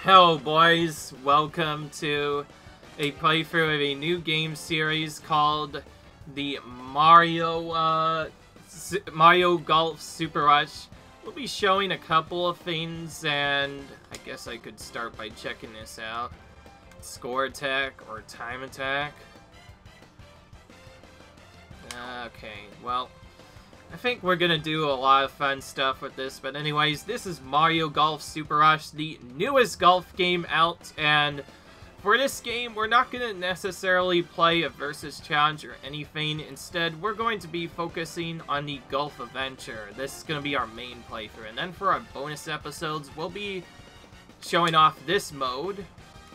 Hello boys, welcome to a playthrough of a new game series called the Mario Golf Super Rush. We'll be showing a couple of things, and I guess I could start by checking this out. Score attack or time attack. Okay, well, I think we're gonna do a lot of fun stuff with this, but anyways, this is Mario Golf Super Rush, the newest golf game out, and for this game, we're not gonna necessarily play a versus challenge or anything. Instead, we're going to be focusing on the golf adventure. This is gonna be our main playthrough, and then for our bonus episodes, we'll be showing off this mode,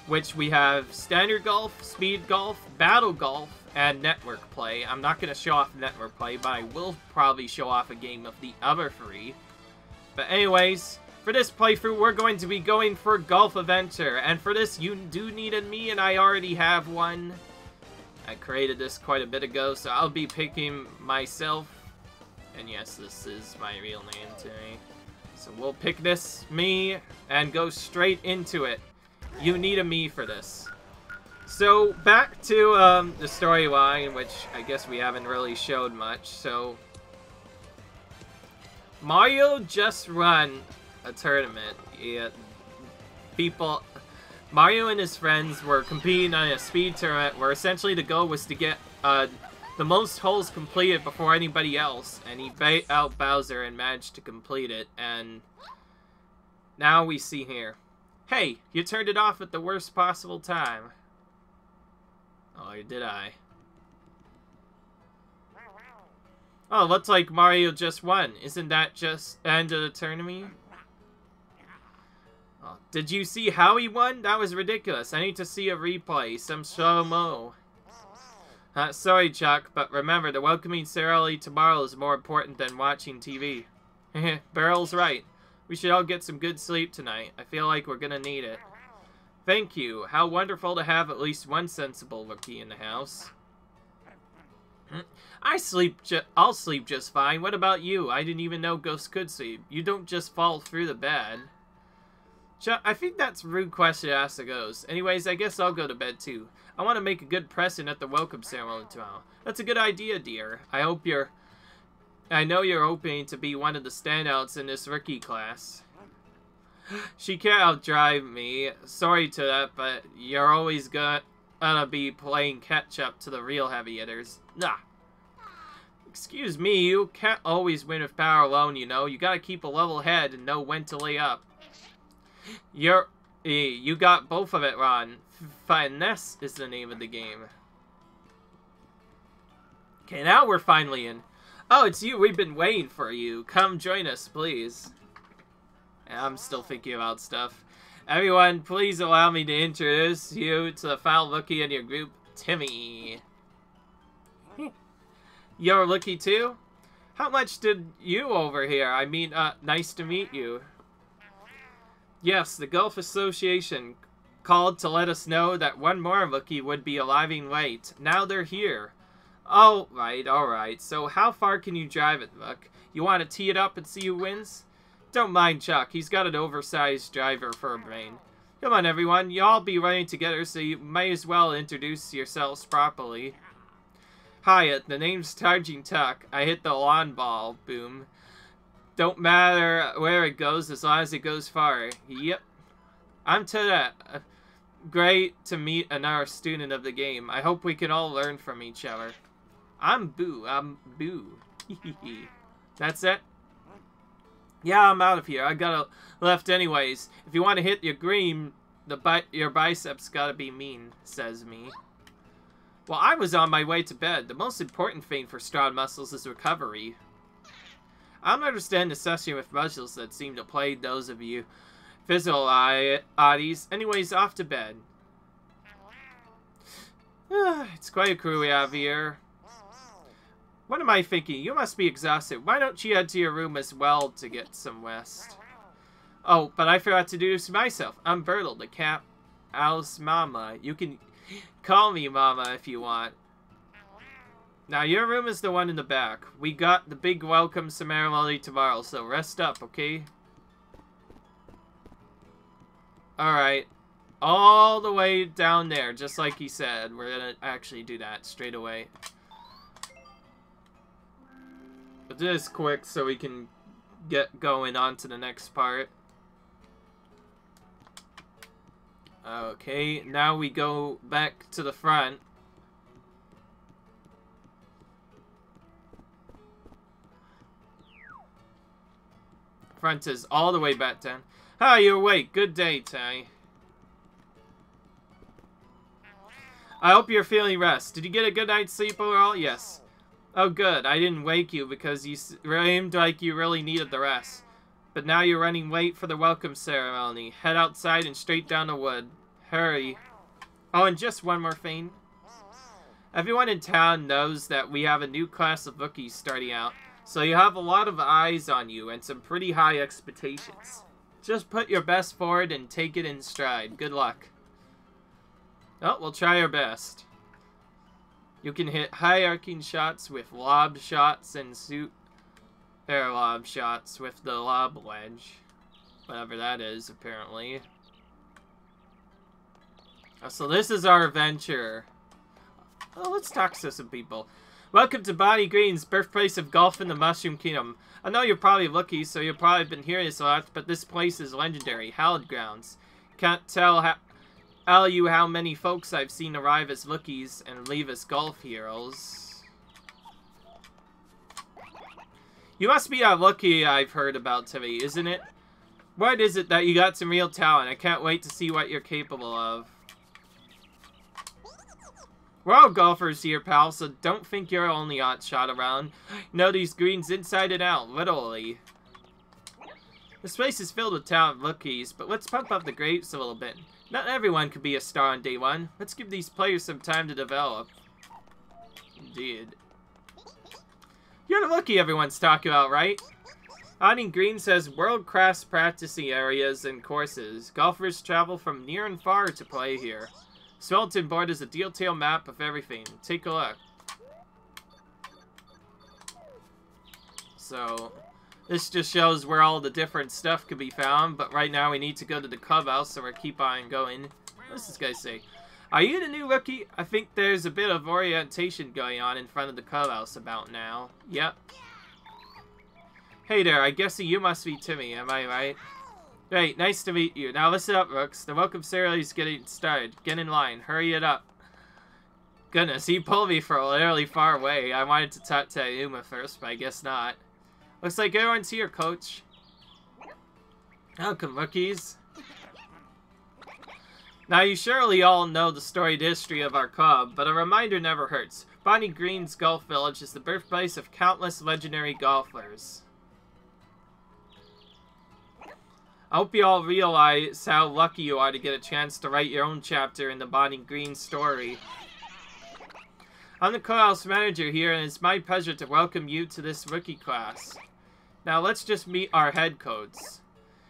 which we have standard golf, speed golf, battle golf, and network play. I'm not going to show off network play, but I will probably show off a game of the other three. But anyways, for this playthrough, we're going to be going for Golf Adventure. And for this, you do need a me, and I already have one. I created this quite a bit ago, so I'll be picking myself. And yes, this is my real name today. So we'll pick this me and go straight into it. You need a me for this. So, back to the storyline, which I guess we haven't really showed much. So, Mario just won a tournament. Mario and his friends were competing on a speed tournament where essentially the goal was to get the most holes completed before anybody else. And he beat out Bowser and managed to complete it. And now we see here. Hey, you turned it off at the worst possible time. Oh, did I? Oh, looks like Mario just won. Isn't that just the end of the tournament? Oh, did you see how he won? That was ridiculous. I need to see a replay. Some slow-mo. Sorry, Chuck, but remember, the welcoming ceremony tomorrow is more important than watching TV. Barrel's right. We should all get some good sleep tonight. I feel like we're gonna need it. Thank you. How wonderful to have at least one sensible rookie in the house. I'll sleep just fine. What about you? I didn't even know ghosts could sleep. You don't just fall through the bed. Chuck, I think that's a rude question to ask the ghost. Anyways, I guess I'll go to bed too. I want to make a good present at the welcome ceremony tomorrow. That's a good idea, dear. I know you're hoping to be one of the standouts in this rookie class. She can't outdrive me. Sorry to that, but you're always gonna be playing catch-up to the real heavy hitters. Nah. Excuse me, you can't always win with power alone, you know. You gotta keep a level head and know when to lay up. You got both of it, Ron. Finesse is the name of the game. Okay, now we're finally in. Oh, it's you. We've been waiting for you. Come join us, please. I'm still thinking about stuff. Everyone, please allow me to introduce you to the final rookie in your group, Timmy. You're a rookie too? How much did you over here? I mean, nice to meet you. Yes, the Golf Association called to let us know that one more rookie would be arriving late. Now they're here. Alright. So how far can you drive it, Rook? You want to tee it up and see who wins? Don't mind Chuck, he's got an oversized driver for a brain. Come on everyone, you all be running together, so you might as well introduce yourselves properly. Hi, the name's Tarjin Tuck. I hit the lawn ball, boom. Don't matter where it goes as long as it goes far. Yep. I'm Toadette. Great to meet another student of the game. I hope we can all learn from each other. I'm Boo. That's it? Yeah, I'm out of here. I got left anyways. If you want to hit your green, your biceps gotta be mean, says me. Well, I was on my way to bed. The most important thing for strong muscles is recovery. I don't understand the session with muscles that seem to plague those of you physical oddies. Anyways, off to bed. It's quite a crew we have here. What am I thinking? You must be exhausted. Why don't you head to your room as well to get some rest? Oh, but I forgot to introduce myself. I'm Bertle, the cat owl's mama. You can call me mama if you want. Now, your room is the one in the back. We got the big welcome ceremony tomorrow, so rest up, okay? Alright. All the way down there, just like he said. We're gonna actually do that straight away. But do this quick so we can get going on to the next part. Okay, now we go back to the front. Front is all the way back down. Hi, you're awake. Good day, Ty. I hope you're feeling rest. Did you get a good night's sleep overall? Yes. Oh, good. I didn't wake you because you seemed like you really needed the rest. But now you're running late for the welcome ceremony. Head outside and straight down the wood. Hurry. Oh, and just one more thing. Everyone in town knows that we have a new class of rookies starting out. So you have a lot of eyes on you and some pretty high expectations. Just put your best forward and take it in stride. Good luck. Oh, we'll try our best. You can hit high arcing shots with lob shots and air lob shots with the lob wedge. Whatever that is, apparently. Oh, so this is our adventure. Oh, let's talk to some people. Welcome to Bonnie Green's, birthplace of golf in the Mushroom Kingdom. I know you're probably lucky, so you've probably been hearing this a lot, but this place is legendary. Hallowed grounds. Can't tell you how many folks I've seen arrive as rookies and leave as golf heroes. You must be that lucky I've heard about today, isn't it? What is it that you got some real talent? I can't wait to see what you're capable of. We're all golfers here, pal, so don't think you're only hotshot around. Know these greens inside and out, literally. This place is filled with talented rookies, but let's pump up the grapes a little bit. Not everyone could be a star on day one. Let's give these players some time to develop. Indeed. You're the rookie everyone's talking about, right? Bonnie Greens has world-class practicing areas and courses. Golfers travel from near and far to play here. Skeleton board is a detailed map of everything. Take a look. So, this just shows where all the different stuff could be found, but right now we need to go to the clubhouse, so we'll keep on going. What does this guy say? Are you the new rookie? I think there's a bit of orientation going on in front of the clubhouse about now. Yep. Hey there, I guess you must be Timmy, am I right? Great, nice to meet you. Now listen up, Rooks. The welcome ceremony is getting started. Get in line. Hurry it up. Goodness, he pulled me from literally far away. I wanted to talk to Ayuma first, but I guess not. Looks like everyone's here, Coach. Welcome, rookies. Now, you surely all know the storied history of our club, but a reminder never hurts. Bonnie Green's Golf Village is the birthplace of countless legendary golfers. I hope you all realize how lucky you are to get a chance to write your own chapter in the Bonnie Green story. I'm the clubhouse manager here, and it's my pleasure to welcome you to this rookie class. Now let's just meet our head coach.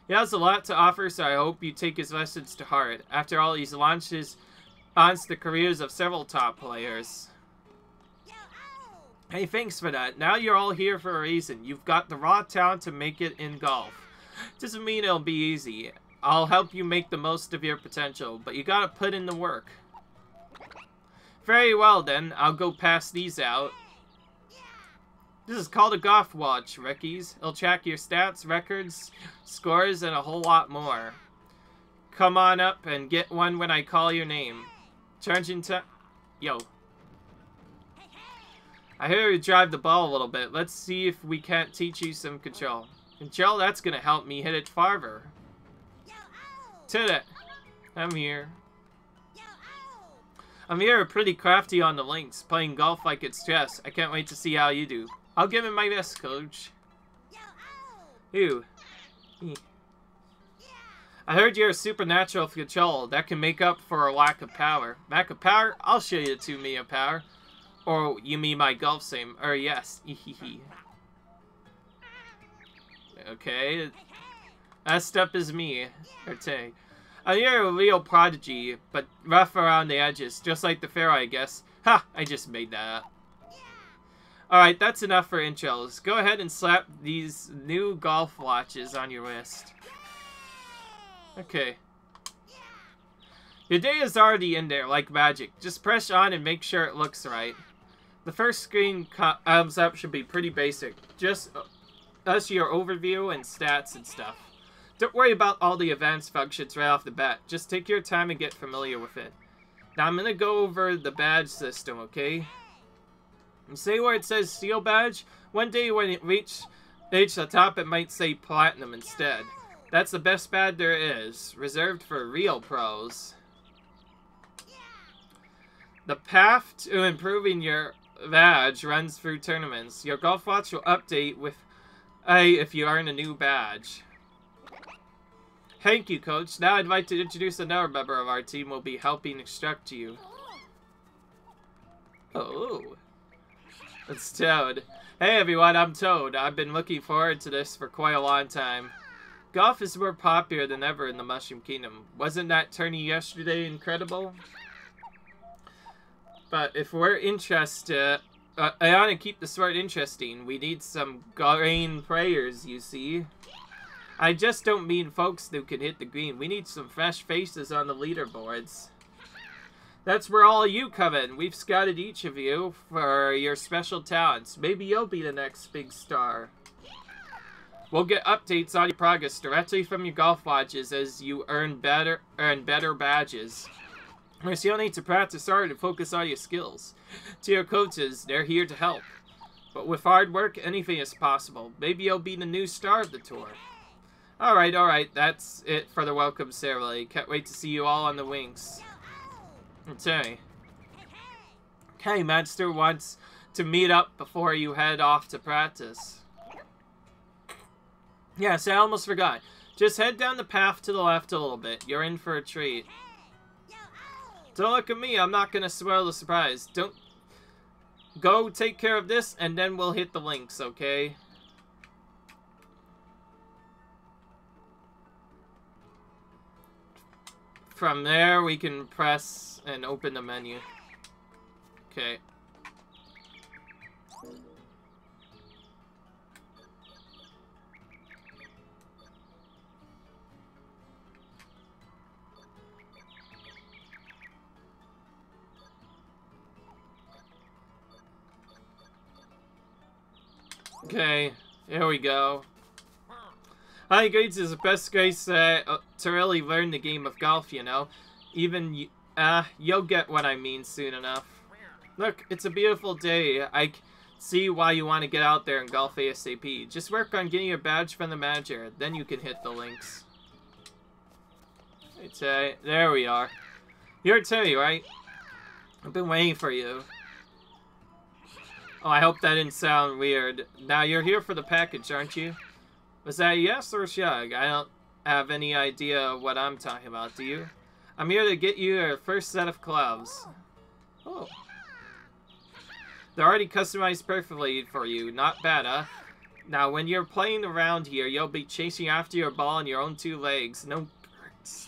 He has a lot to offer, so I hope you take his lessons to heart. After all, he's launched the careers of several top players. Hey, thanks for that. Now you're all here for a reason. You've got the raw talent to make it in golf. Doesn't mean it'll be easy. I'll help you make the most of your potential, but you gotta put in the work. Very well then, I'll go pass these out. This is called a golf watch, rookies. It'll track your stats, records, scores, and a whole lot more. Come on up and get one when I call your name. Charging to... Yo. I hear you drive the ball a little bit. Let's see if we can't teach you some control. Control, that's gonna help me hit it farther. To it. I'm here. I'm here pretty crafty on the links, playing golf like it's chess. I can't wait to see how you do. I'll give him my best, Coach. Ew. I heard you're a supernatural control that can make up for a lack of power. Lack of power? I'll show you the 2 me of power. Or you mean my golf sim? Or yes. Okay. That step is me. Okay. You're a real prodigy, but rough around the edges, just like the Pharaoh, I guess. Ha! I just made that up. Alright, that's enough for intros. Go ahead and slap these new golf watches on your wrist. Okay. Your day is already in there, like magic. Just press on and make sure it looks right. The first screen comes up should be pretty basic. Just your overview and stats and stuff. Don't worry about all the advanced functions right off the bat. Just take your time and get familiar with it. Now I'm going to go over the badge system, okay? And see where it says Steel Badge? One day when it reach the top, it might say Platinum instead. That's the best badge there is, reserved for real pros. The path to improving your badge runs through tournaments. Your Golf Watch will update with if you earn a new badge. Thank you, Coach. Now I'd like to introduce another member of our team who will be helping instruct you. Oh. It's Toad. Hey everyone, I'm Toad. I've been looking forward to this for quite a long time. Golf is more popular than ever in the Mushroom Kingdom. Wasn't that tourney yesterday incredible? But if we're interested, I want to keep the sport interesting. We need some green players, you see. I just don't mean folks who can hit the green. We need some fresh faces on the leaderboards. That's where all of you come in. We've scouted each of you for your special talents. Maybe you'll be the next big star. We'll get updates on your progress directly from your Golf Watches as you earn better badges. First, you'll need to practice hard and focus on your skills. To your coaches, they're here to help. But with hard work, anything is possible. Maybe you'll be the new star of the tour. Alright, that's it for the welcome ceremony. Can't wait to see you all on the wings. Okay. Okay, Master wants to meet up before you head off to practice. Yes, I almost forgot. Just head down the path to the left a little bit. You're in for a treat. Don't look at me, I'm not gonna spoil the surprise. Don't... Go take care of this, and then we'll hit the links, okay? From there, we can press and open the menu. Okay. Okay, here we go. High grades is the best grades to really learn the game of golf, you know. Even, you'll get what I mean soon enough. Look, it's a beautiful day. I see why you want to get out there and golf ASAP. Just work on getting your badge from the manager, then you can hit the links. Okay, there we are. You're Terry, right? I've been waiting for you. Oh, I hope that didn't sound weird. Now, you're here for the package, aren't you? Was that a yes or a shrug? I don't have any idea what I'm talking about, do you? I'm here to get you your first set of gloves. Oh. They're already customized perfectly for you. Not bad, huh? Now, when you're playing around here, you'll be chasing after your ball on your own two legs. No birds.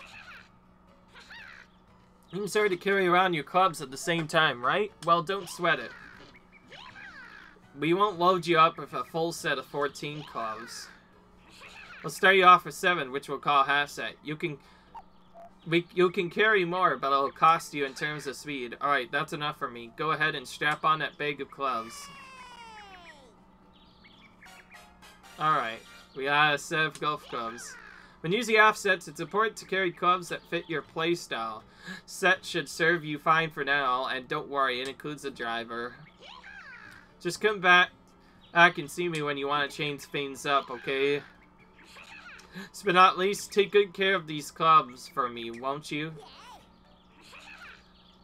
I'm sorry to carry around your clubs at the same time, right? Well, don't sweat it. We won't load you up with a full set of 14 clubs. We'll start you off with 7, which we'll call half set. You can carry more, but it'll cost you in terms of speed. Alright, that's enough for me. Go ahead and strap on that bag of clubs. Alright, we got a set of golf clubs. When using offsets, it's important to carry clubs that fit your playstyle. Set should serve you fine for now, and don't worry, it includes a driver. Just come back and see me when you want to change things up, okay? But not least, take good care of these clubs for me, won't you?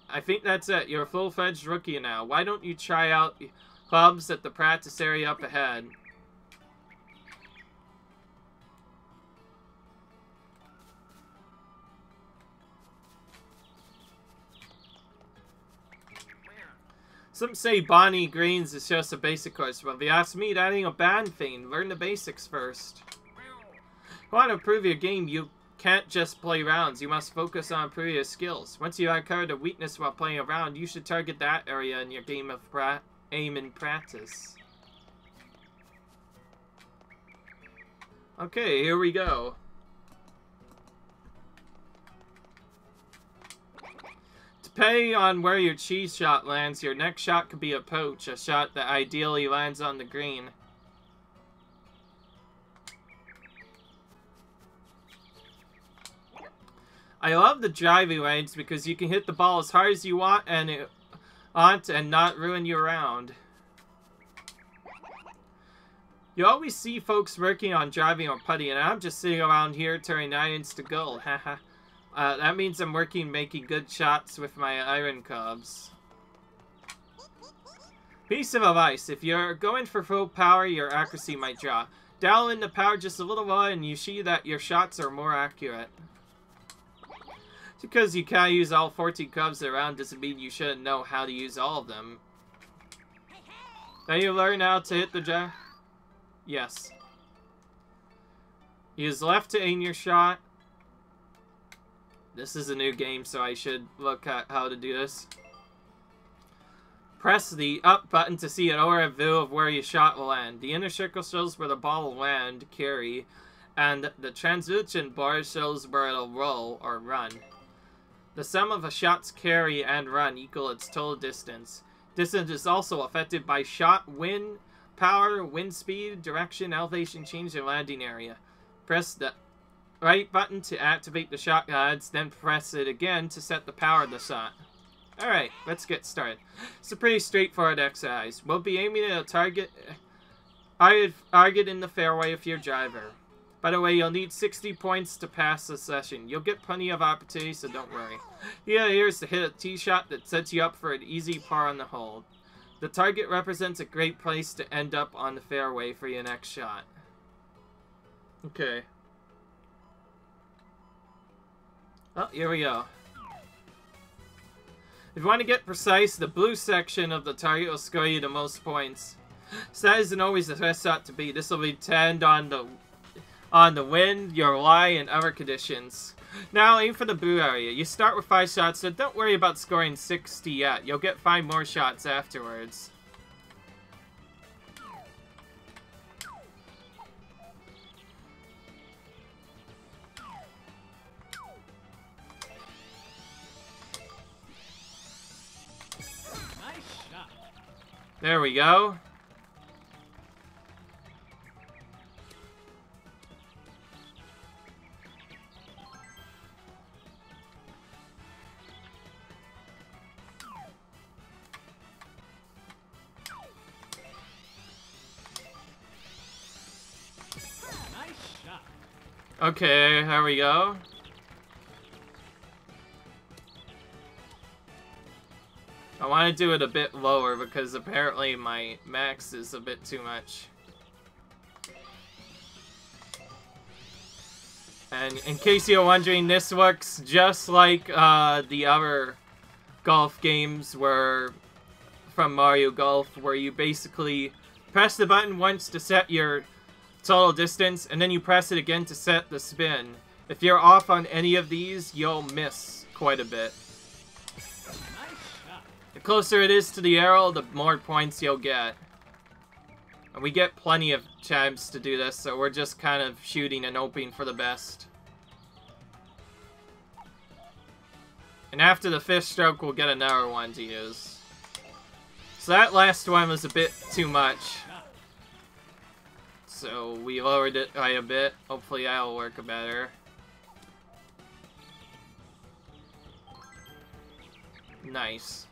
I think that's it. You're a full-fledged rookie now. Why don't you try out clubs at the practice area up ahead? Some say Bonnie Greens is just a basic course, but if you ask me, that ain't a bad thing. Learn the basics first. If you want to improve your game, you can't just play rounds. You must focus on improving your skills. Once you uncover a weakness while playing a round, you should target that area in your game of aim and practice. Okay, here we go. Depending on where your cheese shot lands, your next shot could be a poach, a shot that ideally lands on the green. I love the driving lanes because you can hit the ball as hard as you want and not ruin your round. You always see folks working on driving or putting, and I'm just sitting around here turning irons to gold. Haha. That means I'm making good shots with my iron cubs. Piece of advice: if you're going for full power, your accuracy might drop. Dial in the power just a little while, and you see that your shots are more accurate. Because you can't use all 14 cubs around doesn't mean you shouldn't know how to use all of them. Now you learn how to hit the jack. Yes. Use left to aim your shot. This is a new game, so I should look at how to do this. Press the up button to see an overhead view of where your shot will land. The inner circle shows where the ball will land, carry, and the transition bar shows where it'll roll or run. The sum of a shot's carry and run equal its total distance. Distance is also affected by shot, wind, power, wind speed, direction, elevation change, and landing area. Press the right button to activate the shot guides, then press it again to set the power of the shot. Alright, let's get started. It's a pretty straightforward exercise. We'll be aiming at a target in the fairway of your driver. By the way, you'll need 60 points to pass the session. You'll get plenty of opportunities, so don't worry. Yeah, here's to hit a tee shot that sets you up for an easy par on the hole. The target represents a great place to end up on the fairway for your next shot. Okay. Oh, here we go. If you want to get precise, the blue section of the target will score you the most points. So that isn't always the best shot to beat. This will depend on the wind, your lie, and other conditions. Now aim for the blue area. You start with 5 shots, so don't worry about scoring 60 yet. You'll get 5 more shots afterwards. Nice shot. There we go. Okay, here we go. I want to do it a bit lower because apparently my max is a bit too much. And in case you're wondering, this works just like the other golf games from Mario Golf, where you basically press the button once to set your total distance, and then you press it again to set the spin. If you're off on any of these, you'll miss quite a bit. The closer it is to the arrow, the more points you'll get. And we get plenty of chances to do this, so we're just kind of shooting and hoping for the best. And after the 5th stroke, we'll get another one to use. So that last one was a bit too much. So we lowered it by a bit. Hopefully that'll work better. Nice.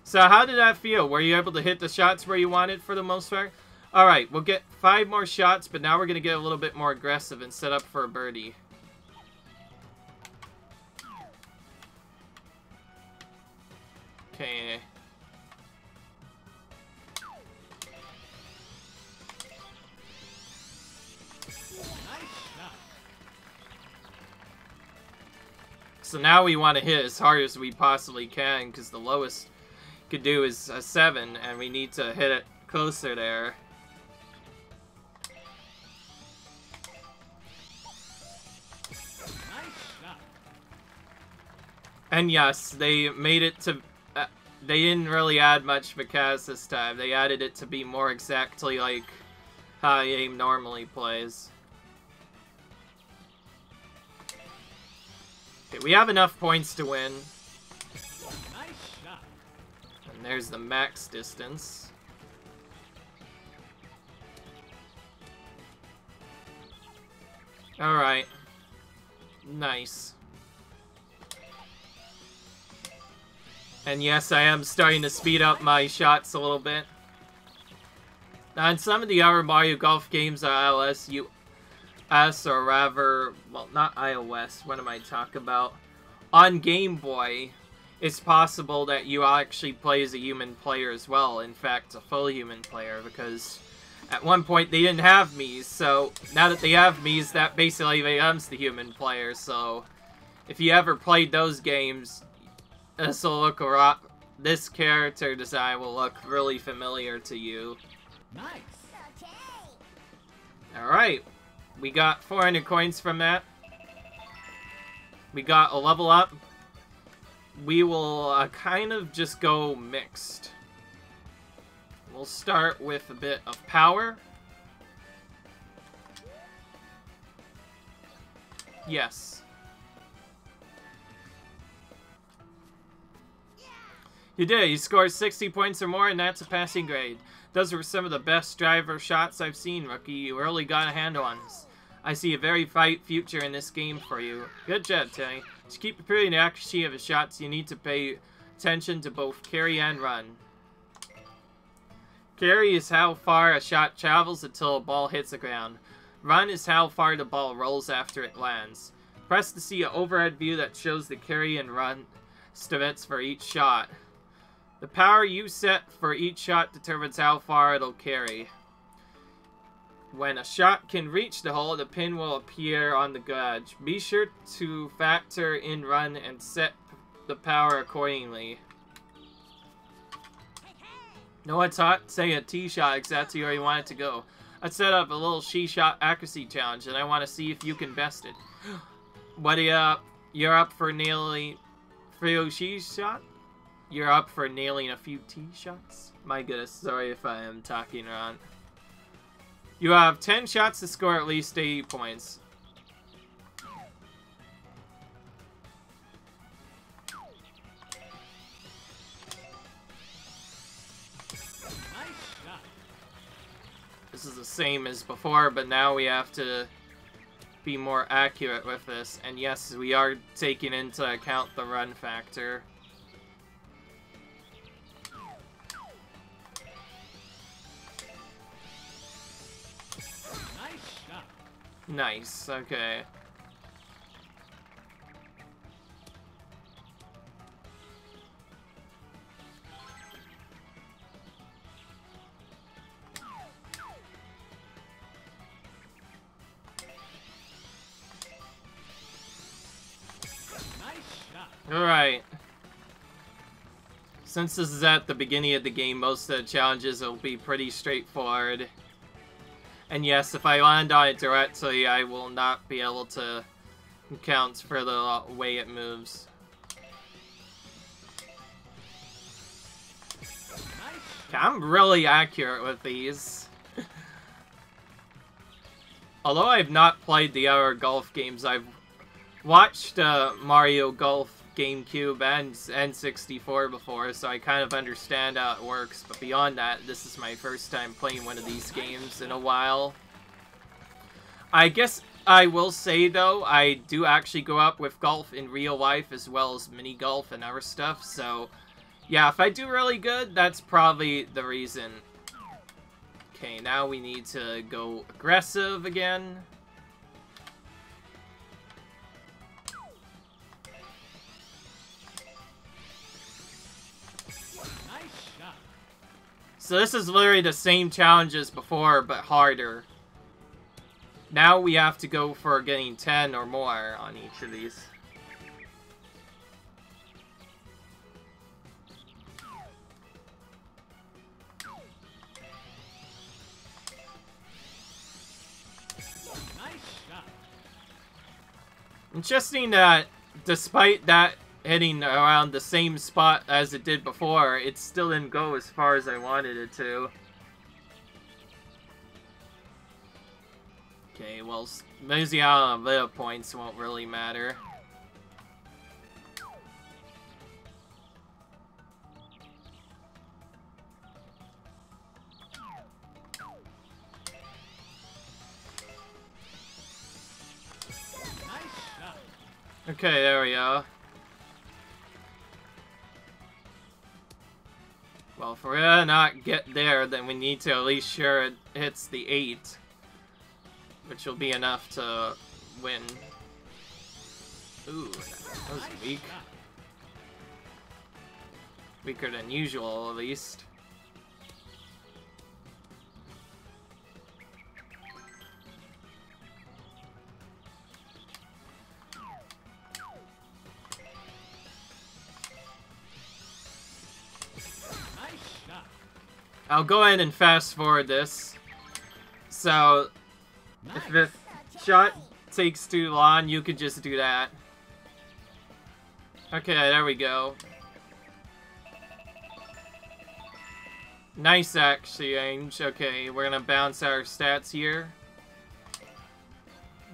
So how did that feel? Were you able to hit the shots where you wanted for the most part? Alright, we'll get 5 more shots, but now we're going to get a little bit more aggressive and set up for a birdie. Okay. So now we want to hit as hard as we possibly can, because the lowest could do is a 7, and we need to hit it closer there. And yes, they made it to... they didn't really add much Mikaz this time. They added it to be more exactly like how AIM normally plays. Okay, we have enough points to win. Nice shot. And there's the max distance. Alright. Nice. And yes, I am starting to speed up my shots a little bit. Now, in some of the other Mario Golf games on iOS, or rather, well, not iOS, what am I talking about? On Game Boy, it's possible that you actually play as a human player as well. In fact, a full human player, because at one point they didn't have Mii's, so now that they have Mii's, that basically becomes the human player. So if you ever played those games, this character design will look really familiar to you. Nice. Alright, we got 400 coins from that. We got a level up. We will kind of just go mixed. We'll start with a bit of power. Yes. You did. You scored 60 points or more, and that's a passing grade. Those were some of the best driver shots I've seen, rookie. You really got a handle on this. I see a very bright future in this game for you. Good job, Timmy. To keep improving the accuracy of his shots, you need to pay attention to both carry and run. Carry is how far a shot travels until a ball hits the ground. Run is how far the ball rolls after it lands. Press to see an overhead view that shows the carry and run stats for each shot. The power you set for each shot determines how far it'll carry. When a shot can reach the hole, the pin will appear on the gauge. Be sure to factor in run and set the power accordingly. Know what's hot? Say a tee shot exactly where you want it to go. I set up a little she-shot accuracy challenge, and I want to see if you can best it. What you're up for nailing a she-shot? You're up for nailing a few tee shots? My goodness, sorry if I am talking around. You have 10 shots to score at least 80 points. This is the same as before, but now we have to be more accurate with this. And yes, we are taking into account the run factor. Nice, okay. Alright. Since this is at the beginning of the game, most of the challenges will be pretty straightforward. And yes, if I land on it directly, I will not be able to count for the way it moves. Okay, I'm really accurate with these. Although I've not played the other golf games, I've watched Mario Golf GameCube and N64 before, so I kind of understand how it works, but beyond that, this is my first time playing one of these games in a while. I guess I will say, though, I do actually go up with golf in real life as well as mini golf and other stuff, so yeah, if I do really good, that's probably the reason. Okay, now we need to go aggressive again. So this is literally the same challenge as before, but harder. Now we have to go for getting 10 or more on each of these. Interesting that despite that hitting around the same spot as it did before, it still didn't go as far as I wanted it to. Okay, well, losing out on a bit of points won't really matter. Okay, there we go. Well, if we're gonna not get there, then we need to at least sure it hits the 8. Which will be enough to win. Ooh, that was weak. Weaker than usual, at least. I'll go ahead and fast forward this. So, if the shot takes too long, you could just do that. Okay, there we go. Nice exchange. Okay, we're gonna bounce our stats here.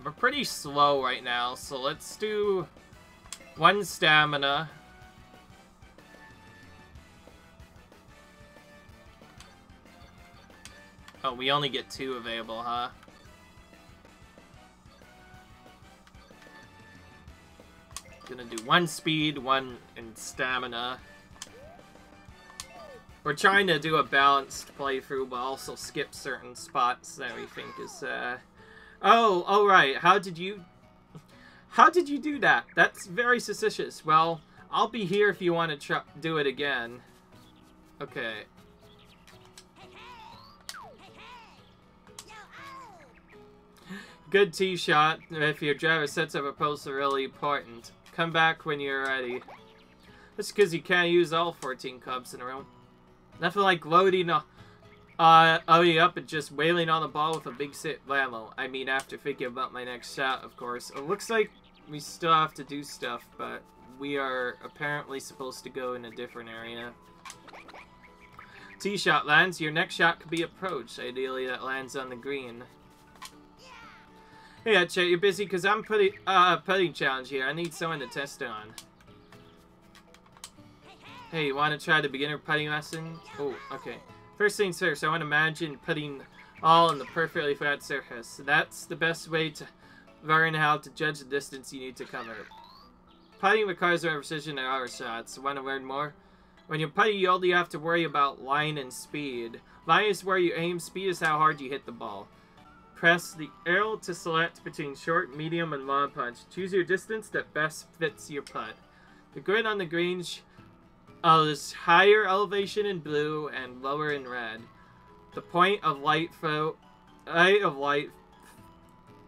We're pretty slow right now, so let's do 1 stamina. Oh, we only get 2 available, huh? Gonna do 1 speed, 1 in stamina. We're trying to do a balanced playthrough, but also skip certain spots that we think is, Oh, alright, how did you do that? That's very suspicious. Well, I'll be here if you want to do it again. Okay. Good tee shot. If your driver sets up a post are really important. Come back when you're ready. That's because you can't use all 14 Cubs in a row. Nothing like loading up and just wailing on the ball with a big sit Lamo. I mean, after thinking about my next shot, of course. It looks like we still have to do stuff, but we are apparently supposed to go in a different area. Tee shot lands. Your next shot could be approach. Ideally, that lands on the green. Hey, Chet, you're busy because I'm putting challenge here. I need someone to test it on. Hey, you want to try the beginner putting lesson? Oh, okay. First things first, I want to imagine putting all on the perfectly flat surface. That's the best way to learn how to judge the distance you need to cover. Putting requires more precision than other shots. Want to learn more? When you're putting, you only have to worry about line and speed. Line is where you aim, speed is how hard you hit the ball. Press the arrow to select between short, medium, and long punch. Choose your distance that best fits your putt. The grid on the green is higher elevation in blue and lower in red. The point of light throw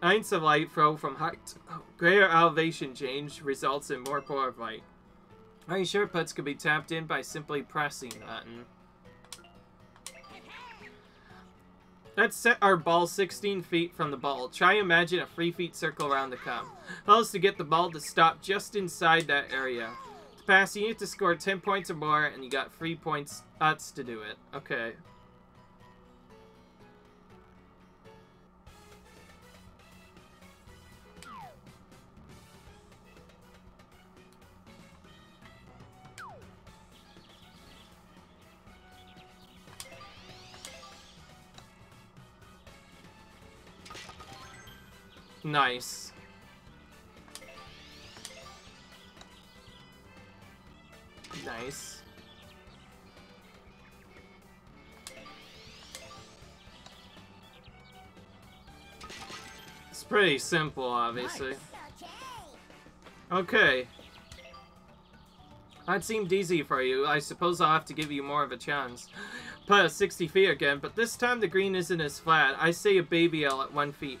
from height greater elevation change results in more polar light. Are you sure putts can be tapped in by simply pressing the button? Let's set our ball 16 feet from the ball. Try imagine a 3 feet circle around the cup. Tell us to get the ball to stop just inside that area. To pass, you need to score 10 points or more, and you got 3 points to do it. Okay. Nice. Nice. It's pretty simple, obviously. Okay. That seemed easy for you. I suppose I'll have to give you more of a chance. Put 60 feet again, but this time the green isn't as flat. I say a baby L at 1 feet.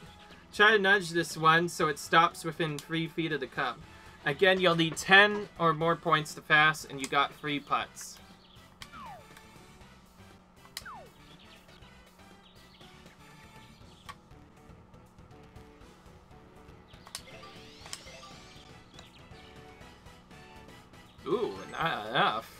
Try to nudge this one so it stops within 3 feet of the cup. Again, you'll need 10 or more points to pass, and you got 3 putts. Ooh, not enough.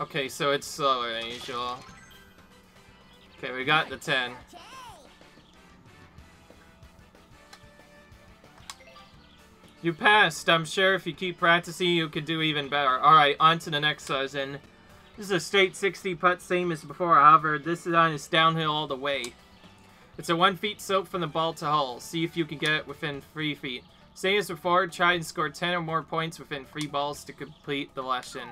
Okay, so it's slower than usual. Okay, we got the 10. You passed. I'm sure if you keep practicing, you could do even better. Alright, on to the next lesson. This is a straight 60 putt, same as before, however, this one is downhill all the way. It's a 1 feet slope from the ball to hole. See if you can get it within 3 feet. Same as before, try and score 10 or more points within 3 balls to complete the lesson.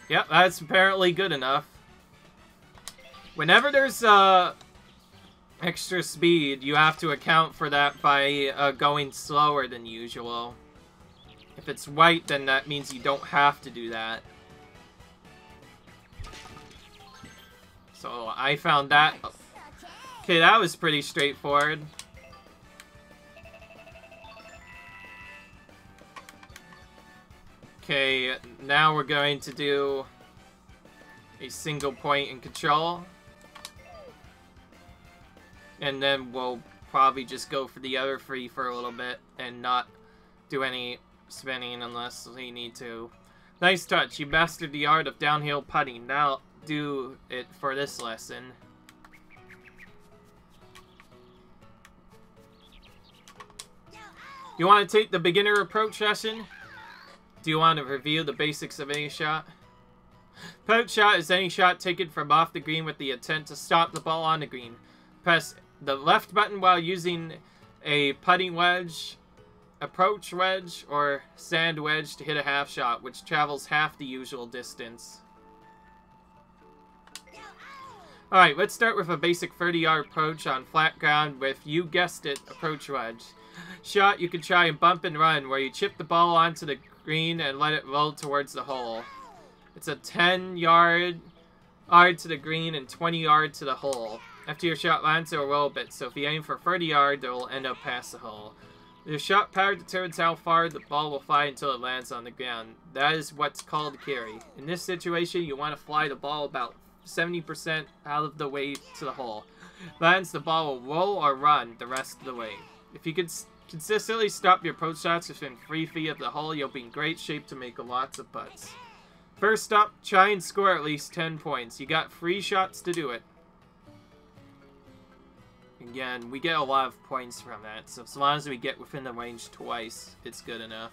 Yep, that's apparently good enough. Whenever there's extra speed, you have to account for that by going slower than usual. If it's white, then that means you don't have to do that. So I found that. Okay, that was pretty straightforward. Okay, now we're going to do a single point in control. And then we'll probably just go for the other 3 for a little bit and not do any spinning unless we need to. Nice touch. You mastered the art of downhill putting. Now do it for this lesson. You want to take the beginner approach session? Do you want to review the basics of any shot? Approach shot is any shot taken from off the green with the intent to stop the ball on the green. Press the left button while using a putting wedge, approach wedge, or sand wedge to hit a half shot, which travels half the usual distance. Alright, let's start with a basic 30-yard approach on flat ground with, you guessed it, approach wedge. Shot, you can try and bump and run, where you chip the ball onto the green and let it roll towards the hole. It's a 10-yard to the green and 20-yard to the hole. After your shot lands, it will roll a bit, so if you aim for 30 yards, it will end up past the hole. Your shot power determines how far the ball will fly until it lands on the ground. That is what's called carry. In this situation, you want to fly the ball about 70% out of the way to the hole. Lands, the ball will roll or run the rest of the way. If you could consistently stop your approach shots within 3 feet of the hole, you'll be in great shape to make lots of putts. First up, try and score at least 10 points. You got 3 shots to do it. Again, we get a lot of points from that, so as long as we get within the range twice, it's good enough.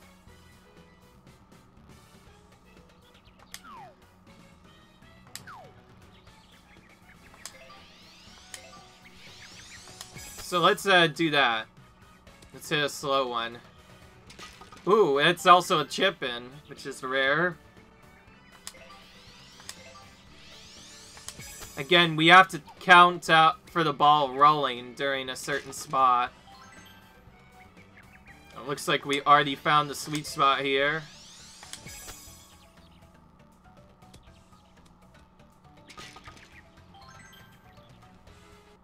So let's do that. Let's hit a slow one. Ooh, it's also a chip in, which is rare. Again, we have to count out for the ball rolling during a certain spot. It looks like we already found the sweet spot here.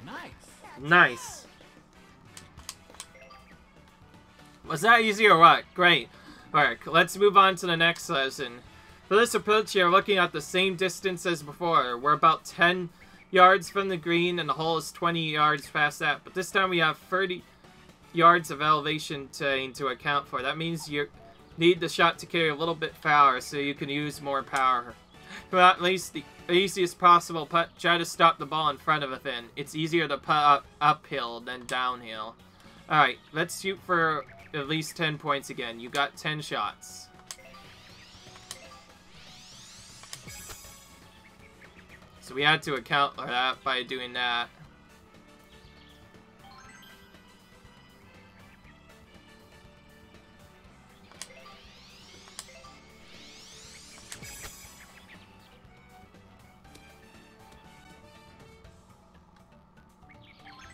Nice. Nice. Was that easy or what? Great. Alright, let's move on to the next lesson. For this approach, you're looking at the same distance as before. We're about 10 yards from the green, and the hole is 20 yards past that. But this time we have 30 yards of elevation to account for. That means you need the shot to carry a little bit farther, so you can use more power. For at least the easiest possible putt, try to stop the ball in front of a fin. It's easier to putt uphill than downhill. Alright, let's shoot for at least 10 points again. You got 10 shots. So we had to account for that by doing that.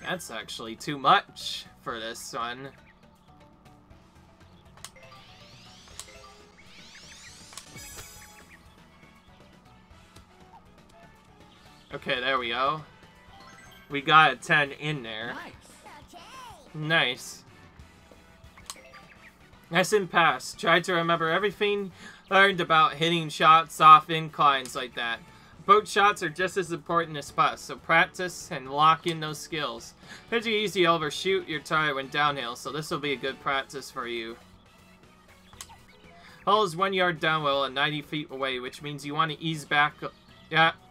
That's actually too much for this one. Okay, there we go. We got a 10 in there. Nice. Lesson pass. Try to remember everything learned about hitting shots off inclines like that. Approach shots are just as important as putts, so practice and lock in those skills. Pretty easy to overshoot your target when downhill, so this will be a good practice for you. Hole is 1 yard downhill and 90 feet away, which means you want to ease back. Yeah,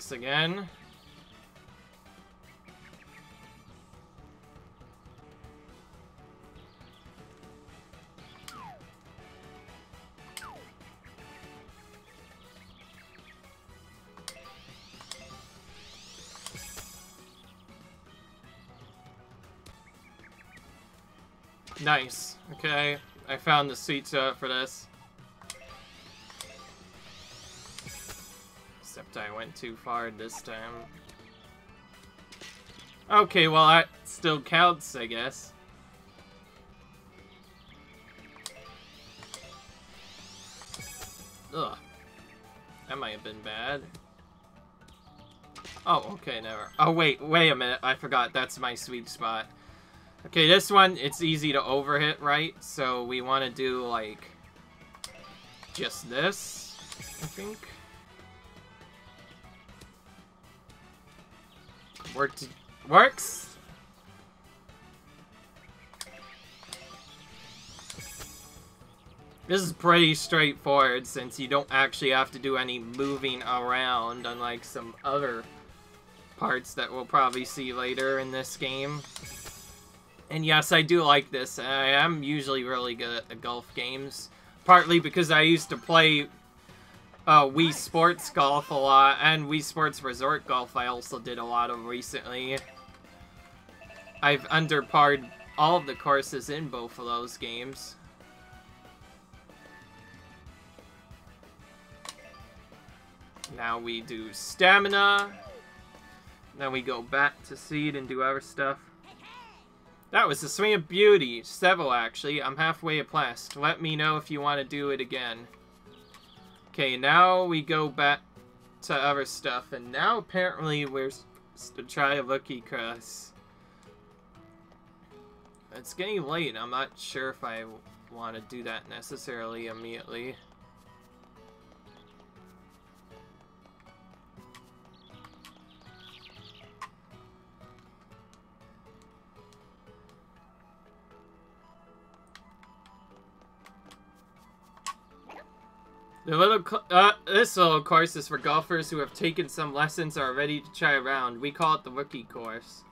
works again. Nice. Okay, I found the sweet spot for this. Except I went too far this time. Okay, well that still counts, I guess. Ugh. That might have been bad. Oh, okay, never. Oh, wait a minute. I forgot. That's my sweet spot. Okay, this one, it's easy to overhit, right? So we want to do, like, just this, I think. Works! This is pretty straightforward since you don't actually have to do any moving around, unlike some other parts that we'll probably see later in this game. And yes, I do like this. I am usually really good at the golf games. Partly because I used to play Wii Sports Golf a lot, and Wii Sports Resort Golf I also did a lot of recently. I've underparred all of the courses in both of those games. Now we do stamina. Then we go back to seed and do other stuff. That was the Swing of Beauty. Several, actually. I'm halfway applast. Let me know if you want to do it again. Okay, now we go back to other stuff. And now, apparently, we're supposed to try a Lucky Cross. It's getting late. I'm not sure if I want to do that necessarily immediately. This little course is for golfers who have taken some lessons or are ready to try a round. We call it the Rookie Course.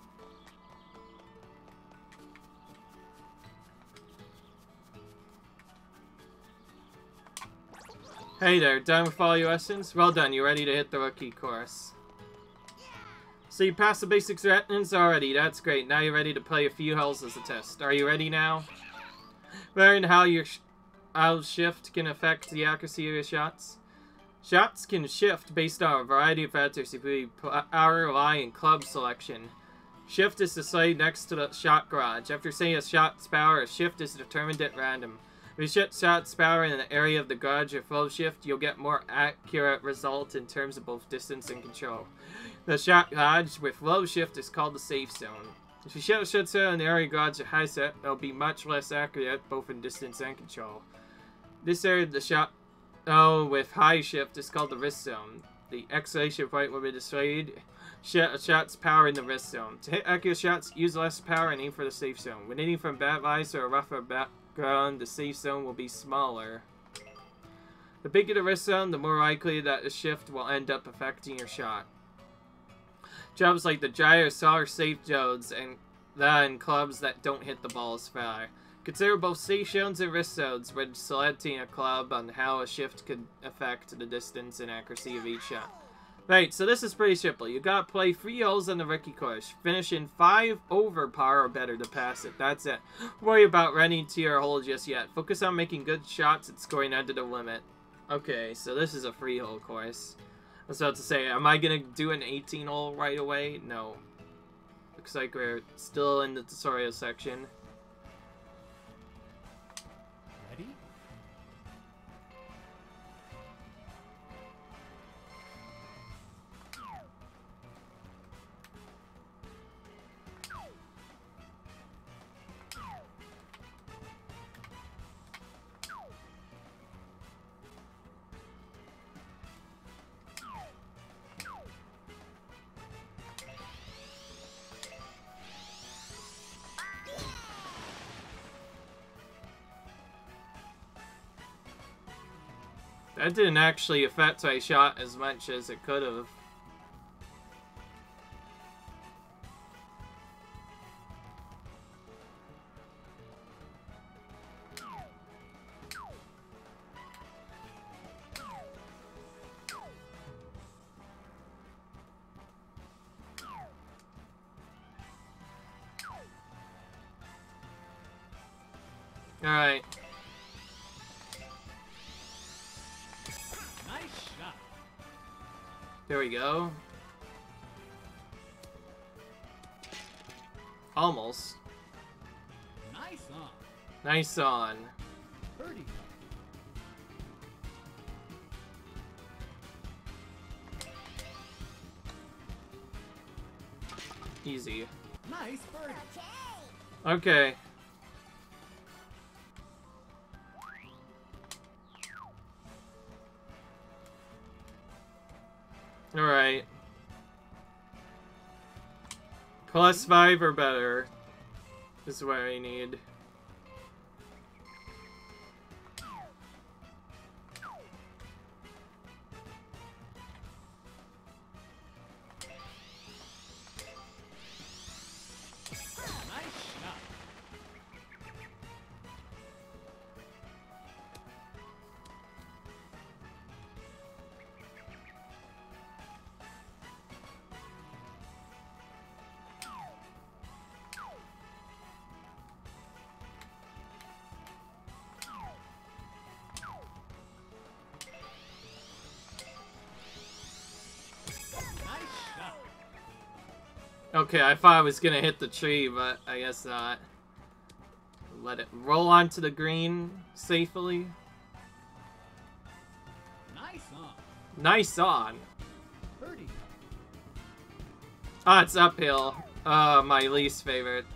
Hey there, done with all your lessons? Well done, you ready to hit the Rookie Course. So you passed the basic lessons already, that's great. Now you're ready to play a few holes as a test. Are you ready now? Learn how your shift can affect the accuracy of your shots. Shots can shift based on a variety of factors, including power, lie, and club selection. Shift is displayed next to the shot garage. After saying a shot's power, a shift is determined at random. If you shift shot's power in an area of the garage or flow shift, you'll get more accurate results in terms of both distance and control. The shot garage with low shift is called the safe zone. If you shift shot in the area garage at high set, it'll be much less accurate both in distance and control. This area of the shot with high shift is called the risk zone. The exclamation point will be displayed. Shots power in the risk zone. To hit accurate shots, use less power and aim for the safe zone. When aiming from bad lies or a rougher background, the safe zone will be smaller. The bigger the risk zone, the more likely that the shift will end up affecting your shot. Jobs like the gyro are safe zones and then clubs that don't hit the ball as far. Consider both safe zones and risk zones when selecting a club on how a shift could affect the distance and accuracy of each shot. Right, so this is pretty simple. You gotta play 3 holes on the Rookie Course. Finish in 5 over par or better to pass it. That's it. Worry about running to your hole just yet. Focus on making good shots and scoring under the limit. Okay, so this is a 3-hole course. I was about to say, am I gonna do an 18-hole right away? No. Looks like we're still in the tutorial section. Ready? That didn't actually affect my shot as much as it could have. Alright. Nice shot. There we go. Almost. Nice on. Nice on. Birdie. Easy. Nice birdie. Okay. Alright. +5 or better is what I need. Okay, I thought I was gonna hit the tree, but I guess not. Let it roll onto the green safely. Nice on. Nice on. Birdie. Ah, it's uphill. My least favorite.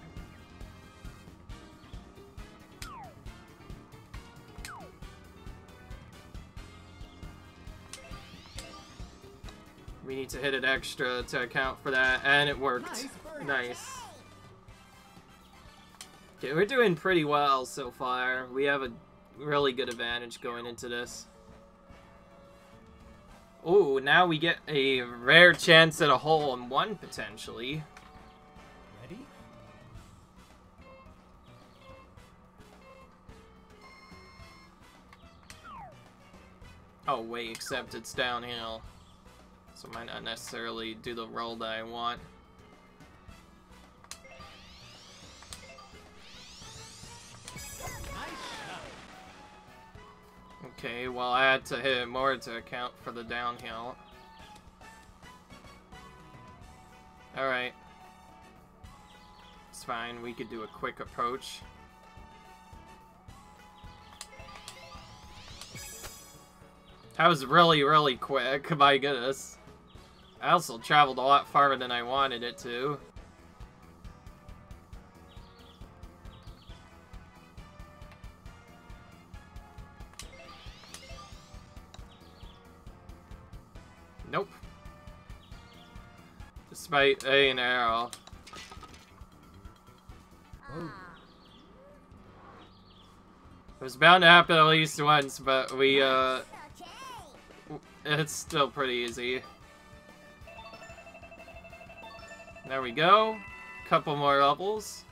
We need to hit it extra to account for that, and it worked. Nice. Okay, we're doing pretty well so far. We have a really good advantage going into this. Ooh, now we get a rare chance at a hole in one, potentially. Ready? Oh wait, except it's downhill. So I might not necessarily do the roll that I want. Okay, well I had to hit it more to account for the downhill. Alright. It's fine, we could do a quick approach. That was really, really quick, my goodness. I also traveled a lot farther than I wanted it to. Nope. Despite an arrow. It was bound to happen at least once, but we, it's still pretty easy. There we go. Couple more levels.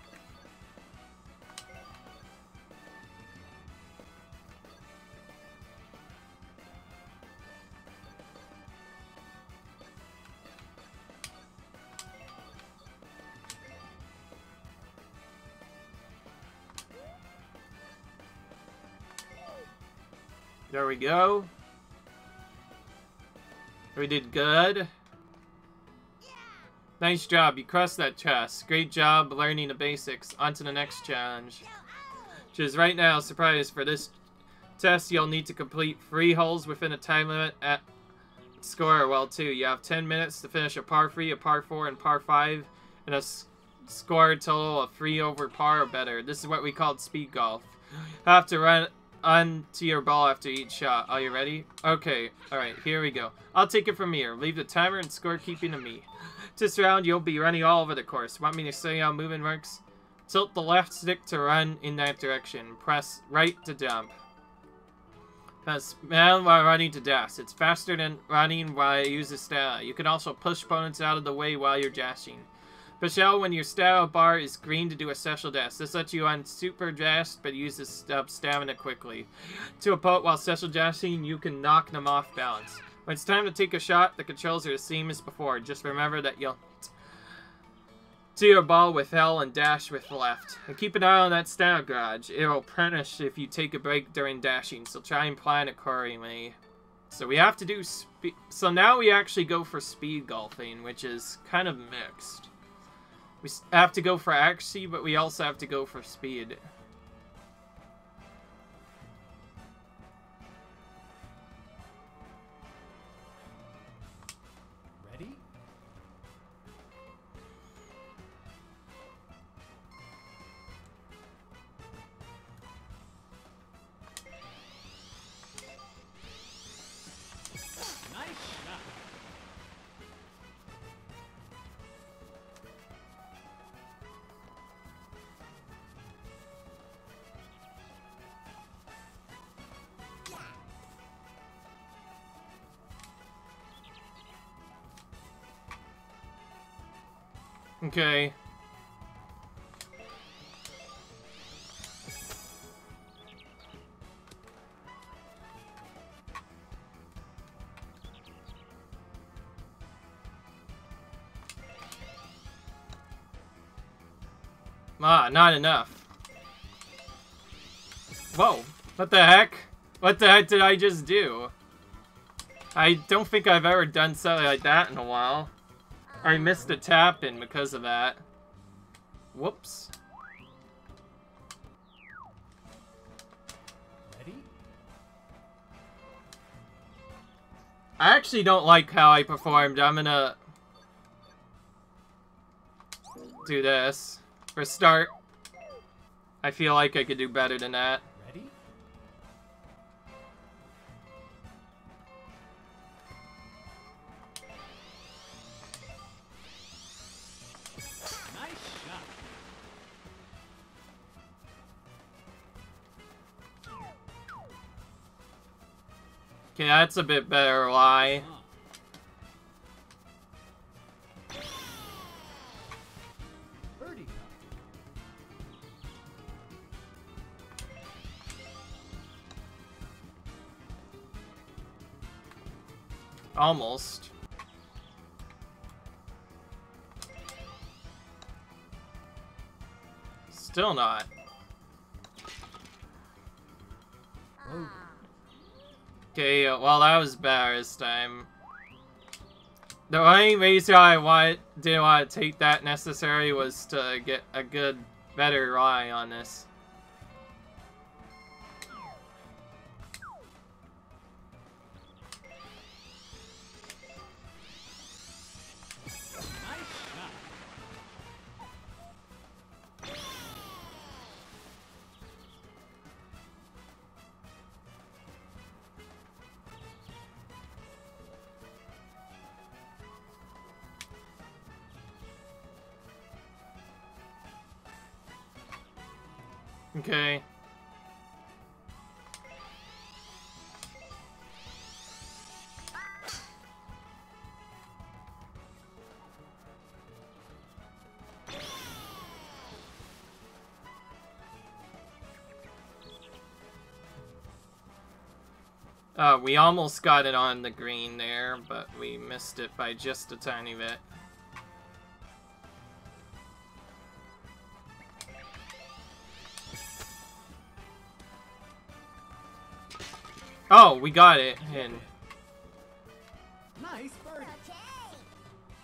There we go. We did good. Nice job, you crushed that chest. Great job learning the basics. On to the next challenge. Which is right now, surprise, for this test you'll need to complete 3 holes within a time limit at score well 2. You have 10 minutes to finish a par 3, a par 4, and par 5, and a score total of 3 over par or better. This is what we call speed golf. You have to run onto your ball after each shot. Are you ready? Okay, alright, here we go. I'll take it from here. Leave the timer and scorekeeping to me. This round, you'll be running all over the course. Want me to show you how movement works? Tilt the left stick to run in that direction. Press right to jump. Press down while running to dash. It's faster than running while you use the stamina. You can also push opponents out of the way while you're dashing. Push out when your stamina bar is green to do a special dash. This lets you on super dash, but uses stamina quickly. To opponent while special dashing, you can knock them off balance. When it's time to take a shot, the controls are the same as before. Just remember that you'll to your ball with L and dash with left. And keep an eye on that stamina gauge. It'll punish if you take a break during dashing, so try and plan accordingly. So we have to do speed. So now we actually go for speed golfing, which is kind of mixed. We have to go for accuracy, but we also have to go for speed. Ready? Nice shot. Okay. Ah, not enough. Whoa, what the heck? What the heck did I just do? I don't think I've ever done something like that in a while. I missed a tap-in because of that. Whoops. Ready? I actually don't like how I performed. I'm gonna do this. For start, I feel like I could do better than that. Ready? Nice shot. Okay, that's a bit better lie. Birdie cup. Almost. Still not. Whoa. Okay, well that was better this time. The only reason I didn't want to take that necessary was to get a better lie on this. Nice shot. Okay. We almost got it on the green there, but we missed it by just a tiny bit. Oh, we got it in. Nice birdie.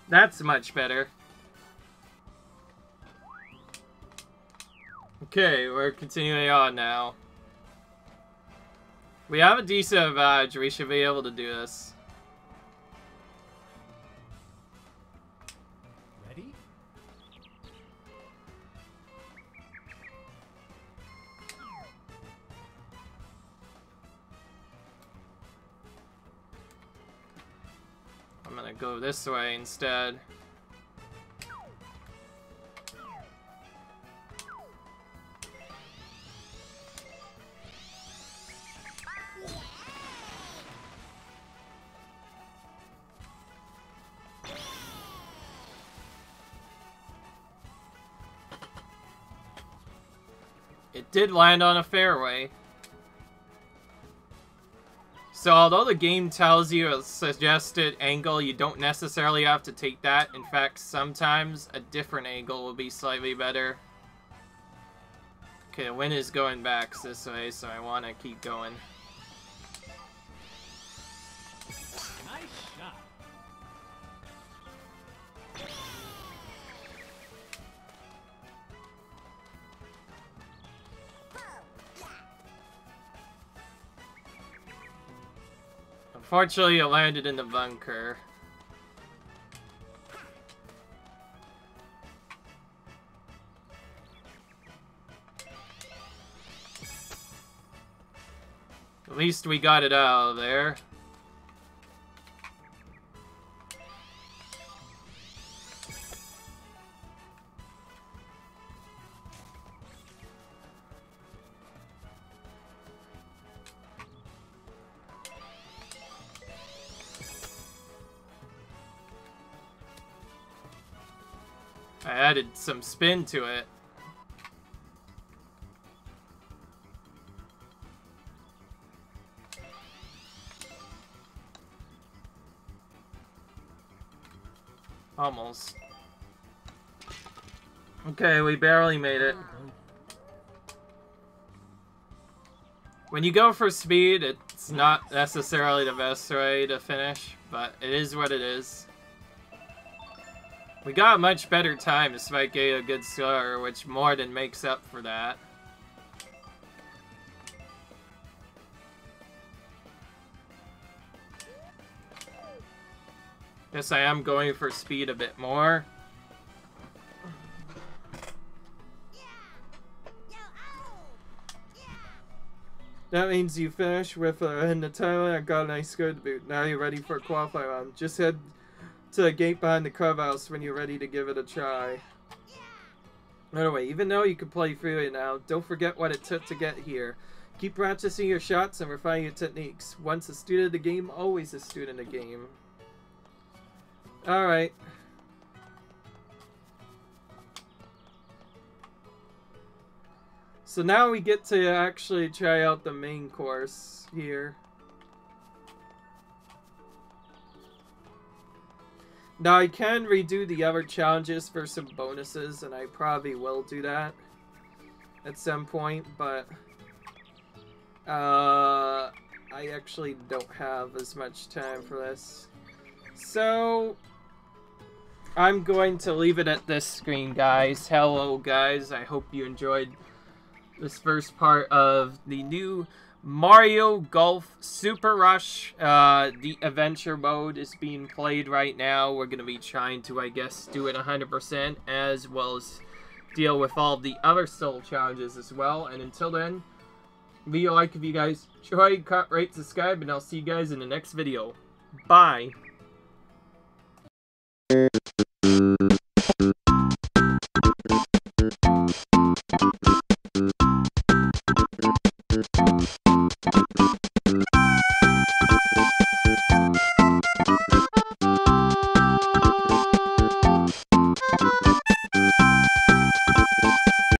That's much better. Okay, we're continuing on now. We have a decent advantage. We should be able to do this. Ready? I'm gonna go this way instead. It did land on a fairway. So although the game tells you a suggested angle, you don't necessarily have to take that. In fact, sometimes a different angle will be slightly better. Okay, the wind is going back this way, so I want to keep going. Nice shot. Unfortunately, it landed in the bunker. At least we got it out of there. I added some spin to it. Almost. Okay, we barely made it. When you go for speed, it's not necessarily the best way to finish, but it is what it is. We got a much better time despite getting a good score, which more than makes up for that. Guess I am going for speed a bit more. That means you finish with in the title. I got a nice score to boot. Now you're ready for a qualifying round. Just head to the gate behind the clubhouse when you're ready to give it a try. Anyway, even though you can play freely now, don't forget what it took to get here. Keep practicing your shots and refining your techniques. Once a student of the game, always a student of the game. Alright. So now we get to actually try out the main course here. Now I can redo the other challenges for some bonuses, and I probably will do that at some point, but I actually don't have as much time for this. So I'm going to leave it at this screen, guys. Hello, guys. I hope you enjoyed this first part of the new Mario Golf Super Rush. The adventure mode is being played right now. We're going to be trying to, I guess, do it 100%, as well as deal with all the other solo challenges as well. And until then, leave a like if you guys enjoyed, cut, rate, subscribe, and I'll see you guys in the next video. Bye!